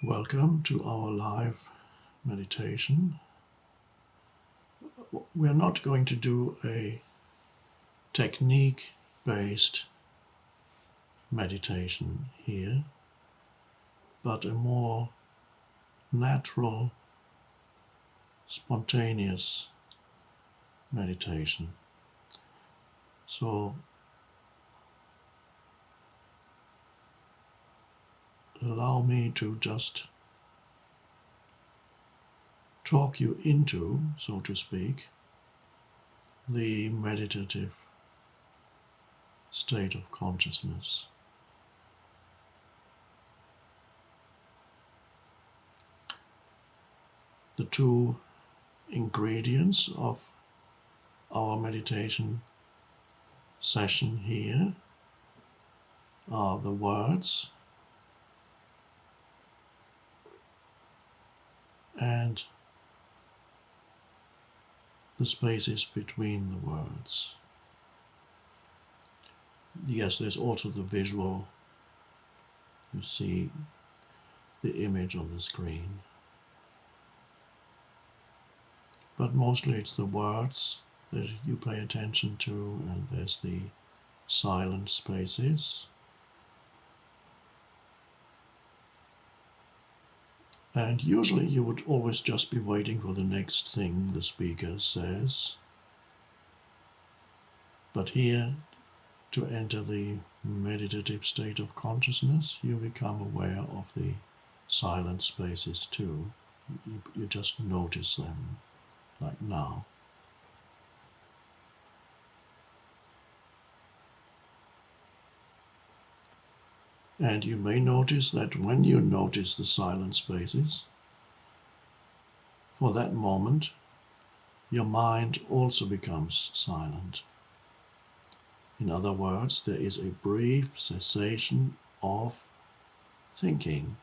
Welcome to our live meditation. We are not going to do a technique-based meditation here, but a more natural, spontaneous meditation. So allow me to just talk you into, so to speak, the meditative state of consciousness. The two ingredients of our meditation session here are the words and the spaces between the words. Yes, there's also the visual. You see the image on the screen. But mostly it's the words that you pay attention to, and there's the silent spaces. And usually you would always just be waiting for the next thing the speaker says. But here, to enter the meditative state of consciousness, you become aware of the silent spaces too. You just notice them, like now. And you may notice that when you notice the silent spaces, for that moment, your mind also becomes silent. In other words, there is a brief cessation of thinking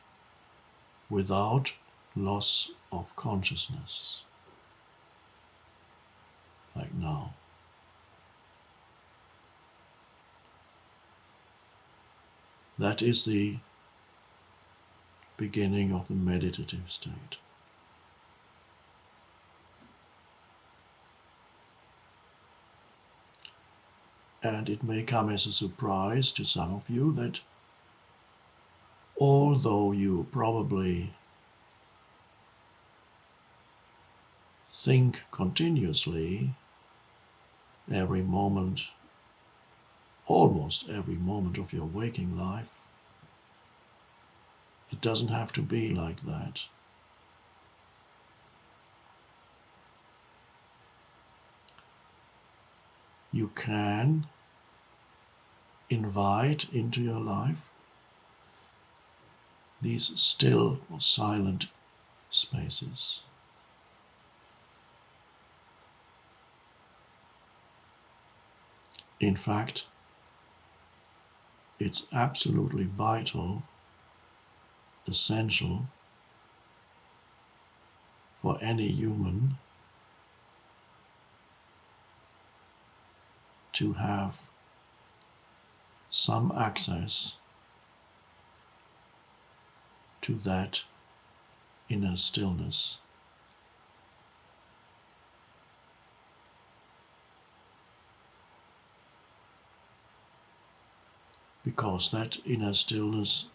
without loss of consciousness, like now. That is the beginning of the meditative state. And it may come as a surprise to some of you that although you probably think continuously every moment, almost every moment of your waking life, it doesn't have to be like that. You can invite into your life these still or silent spaces. In fact, it's absolutely vital, essential for any human to have some access to that inner stillness. Because that inner stillness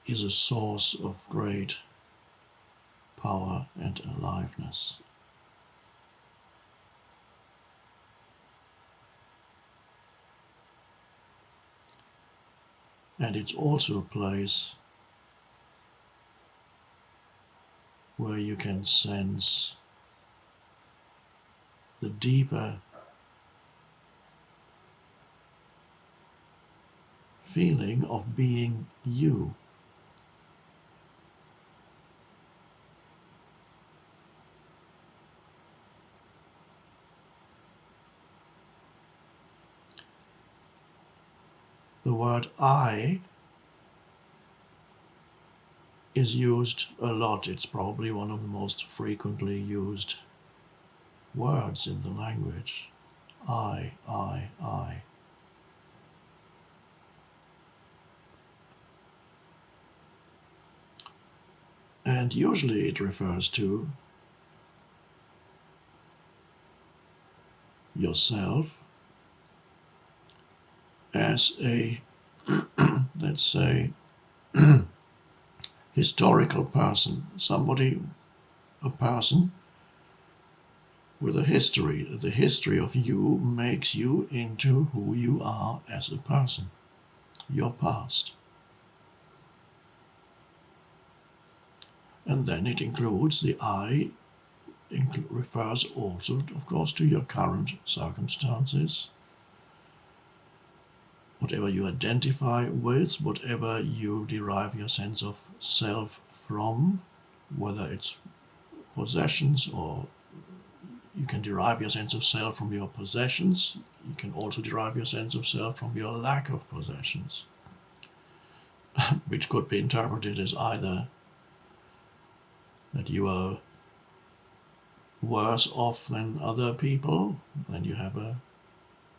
is a source of great power and aliveness. And it's also a place where you can sense the deeper feeling of being you. The word I is used a lot. It's probably one of the most frequently used words in the language. I. And usually it refers to yourself as a, let's say, historical person, a person with a history. The history of you makes you into who you are as a person, your past. And then it includes the I, refers also, of course, to your current circumstances, whatever you identify with, whatever you derive your sense of self from, whether it's possessions, or you can derive your sense of self from your possessions. You can also derive your sense of self from your lack of possessions, which could be interpreted as either that you are worse off than other people, then you have a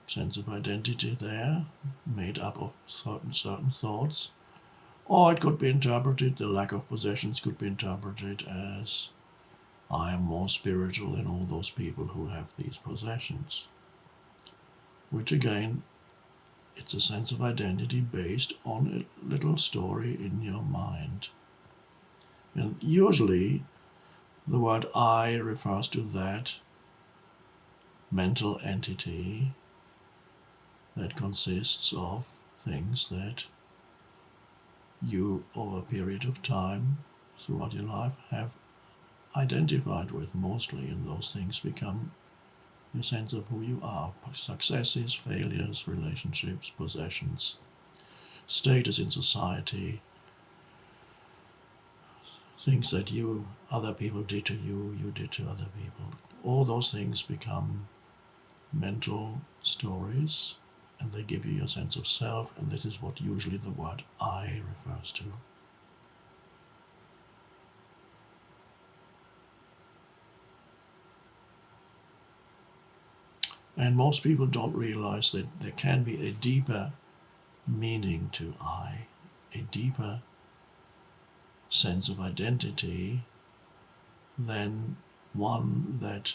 sense of identity there, made up of certain thoughts. Or it could be interpreted, the lack of possessions could be interpreted as I am more spiritual than all those people who have these possessions. Which again, it's a sense of identity based on a little story in your mind. And usually the word I refers to that mental entity that consists of things that you, over a period of time throughout your life, have identified with mostly, and those things become your sense of who you are. Successes, failures, relationships, possessions, status in society, things that other people did to you, you did to other people. All those things become mental stories, and they give you your sense of self, and this is what usually the word I refers to. And most people don't realize that there can be a deeper meaning to I, a deeper sense of identity than one that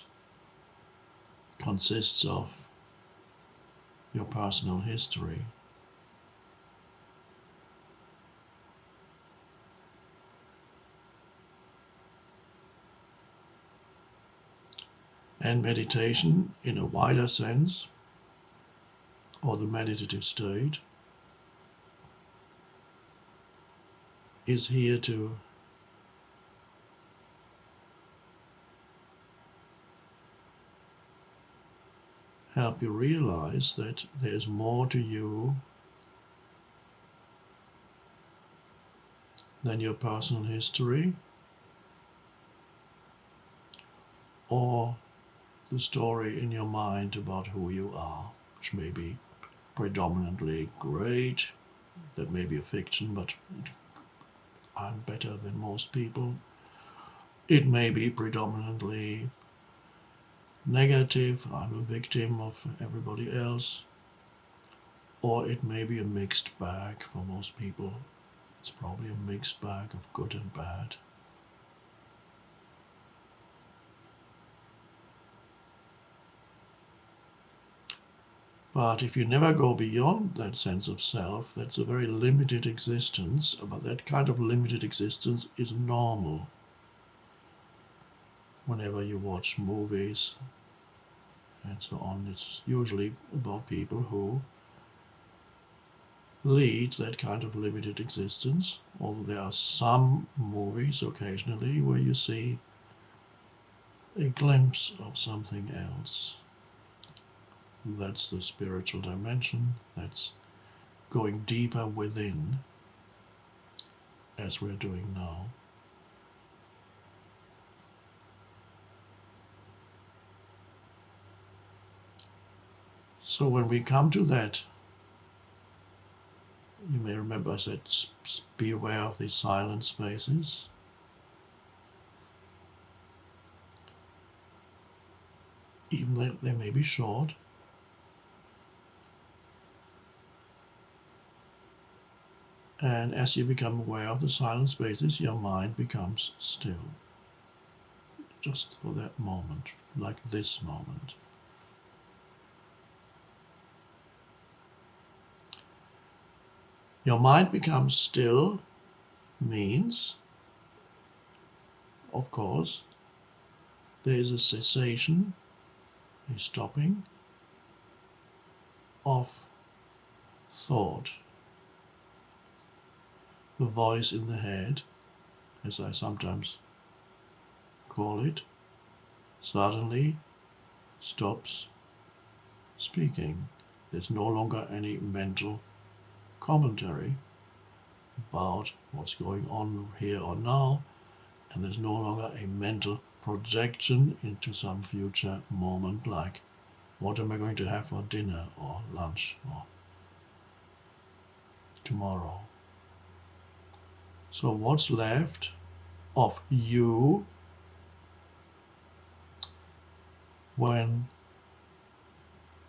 consists of your personal history. And meditation, in a wider sense, or the meditative state, is here to help you realize that there's more to you than your personal history or the story in your mind about who you are, which may be predominantly great, that may be a fiction, but I'm better than most people. It may be predominantly negative, I'm a victim of everybody else, or it may be a mixed bag for most people. It's probably a mixed bag of good and bad. But if you never go beyond that sense of self, that's a very limited existence, but that kind of limited existence is normal. Whenever you watch movies and so on, it's usually about people who lead that kind of limited existence, although there are some movies occasionally where you see a glimpse of something else. That's the spiritual dimension, that's going deeper within, as we're doing now. So when we come to that, you may remember I said be aware of these silent spaces. Even though they may be short. And as you become aware of the silent spaces, your mind becomes still. Just for that moment, like this moment. Your mind becomes still means, of course, there is a cessation, a stopping of thought. The voice in the head, as I sometimes call it, suddenly stops speaking. There's no longer any mental commentary about what's going on here or now, and there's no longer a mental projection into some future moment like what am I going to have for dinner or lunch or tomorrow. So what's left of you when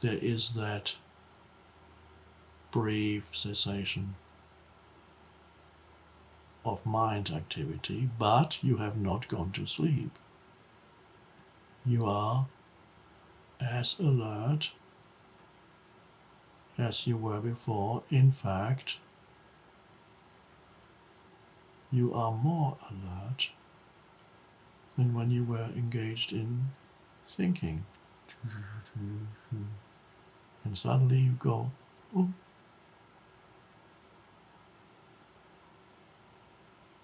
there is that brief cessation of mind activity, but you have not gone to sleep. You are as alert as you were before. In fact, you are more alert than when you were engaged in thinking. And suddenly you go, oh.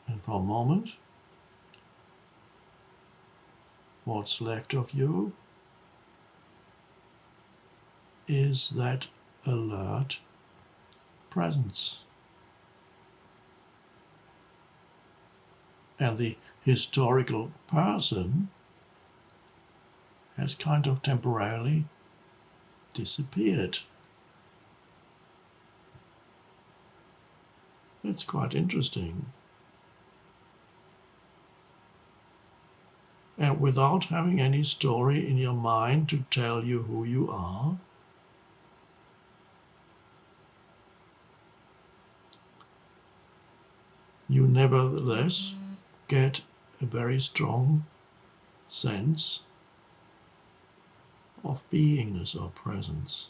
And for a moment, what's left of you is that alert presence. And the historical person has kind of temporarily disappeared. It's quite interesting. And without having any story in your mind to tell you who you are, you nevertheless get a very strong sense of beingness or presence.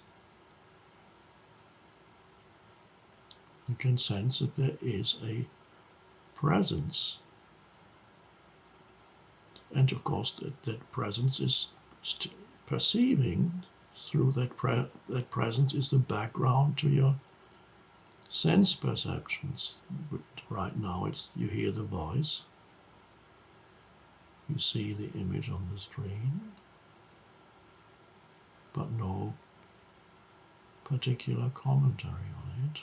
You can sense that there is a presence. And of course that presence is perceiving through that presence is the background to your sense perceptions. Right now you hear the voice, you see the image on the screen, but no particular commentary on it.